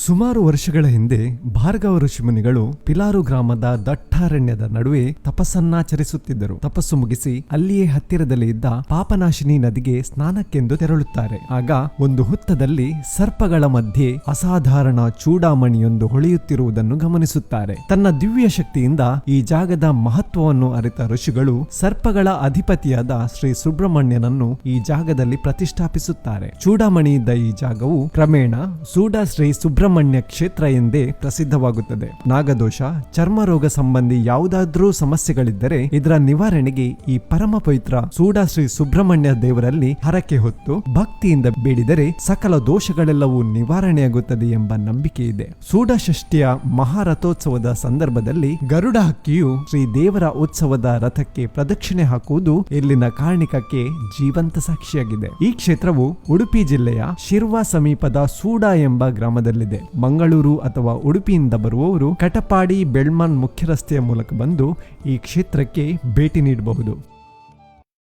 ಸುಮಾರು ವರ್ಷಗಳ ಹಿಂದೆ ಭಾರ್ಗವ ಋಷಿಮುನಿಗಳು ಪಿಲಾರು ಗ್ರಾಮದ ದಟ್ಟಾರಣ್ಯದ ನಡುವೆ ತಪಸ್ಸನ್ನಾಚರಿಸುತ್ತಿದ್ದರು. ತಪಸ್ಸು ಮುಗಿಸಿ ಅಲ್ಲಿಯೇ ಹತ್ತಿರದಲ್ಲಿ ಇದ್ದ ಪಾಪನಾಶಿನಿ ನದಿಗೆ ಸ್ನಾನಕ್ಕೆಂದು ತೆರಳುತ್ತಾರೆ. ಆಗ ಒಂದು ಹುತ್ತದಲ್ಲಿ ಸರ್ಪಗಳ ಮಧ್ಯೆ ಅಸಾಧಾರಣ ಚೂಡಾಮಣಿಯೊಂದು ಹೊಳೆಯುತ್ತಿರುವುದನ್ನು ಗಮನಿಸುತ್ತಾರೆ. ತನ್ನ ದಿವ್ಯ ಶಕ್ತಿಯಿಂದ ಈ ಜಾಗದ ಮಹತ್ವವನ್ನು ಅರಿತ ಋಷಿಗಳು ಸರ್ಪಗಳ ಅಧಿಪತಿಯಾದ ಶ್ರೀ ಸುಬ್ರಹ್ಮಣ್ಯನನ್ನು ಈ ಜಾಗದಲ್ಲಿ ಪ್ರತಿಷ್ಠಾಪಿಸುತ್ತಾರೆ. ಚೂಡಾಮಣಿ ಇದ್ದ ಈ ಜಾಗವು ಕ್ರಮೇಣ ಸೂಡಾ ಶ್ರೀ ಸುಬ್ರಹ್ಮಣ್ಯ ಕ್ಷೇತ್ರ ಎಂದೇ ಪ್ರಸಿದ್ಧವಾಗುತ್ತದೆ. ನಾಗದೋಷ, ಚರ್ಮರೋಗ ಸಂಬಂಧಿ ಯಾವುದಾದ್ರೂ ಸಮಸ್ಯೆಗಳಿದ್ದರೆ ಇದರ ನಿವಾರಣೆಗೆ ಈ ಪರಮ ಪವಿತ್ರ ಸೂಡಾ ಶ್ರೀ ಸುಬ್ರಹ್ಮಣ್ಯ ದೇವರಲ್ಲಿ ಹರಕೆ ಹೊತ್ತು ಭಕ್ತಿಯಿಂದ ಬೇಡಿದರೆ ಸಕಲ ದೋಷಗಳೆಲ್ಲವೂ ನಿವಾರಣೆಯಾಗುತ್ತದೆ ಎಂಬ ನಂಬಿಕೆ ಇದೆ. ಸೂಡಾ ಷಷ್ಠಿಯ ಮಹಾರಥೋತ್ಸವದ ಸಂದರ್ಭದಲ್ಲಿ ಗರುಡ ಹಕ್ಕಿಯು ಶ್ರೀ ದೇವರ ಉತ್ಸವದ ರಥಕ್ಕೆ ಪ್ರದಕ್ಷಿಣೆ ಹಾಕುವುದು ಇಲ್ಲಿನ ಕಾರಣಿಕಕ್ಕೆ ಜೀವಂತ ಸಾಕ್ಷಿಯಾಗಿದೆ. ಈ ಕ್ಷೇತ್ರವು ಉಡುಪಿ ಜಿಲ್ಲೆಯ ಶಿರ್ವಾ ಸಮೀಪದ ಸೂಡಾ ಎಂಬ ಗ್ರಾಮದಲ್ಲಿದೆ. ಮಂಗಳೂರು ಅಥವಾ ಉಡುಪಿಯಿಂದ ಬರುವವರು ಕಟಪಾಡಿ ಬೆಳ್ಮನ್ ಮುಖ್ಯ ರಸ್ತೆಯ ಮೂಲಕ ಬಂದು ಈ ಕ್ಷೇತ್ರಕ್ಕೆ ಭೇಟಿ ನೀಡಬಹುದು.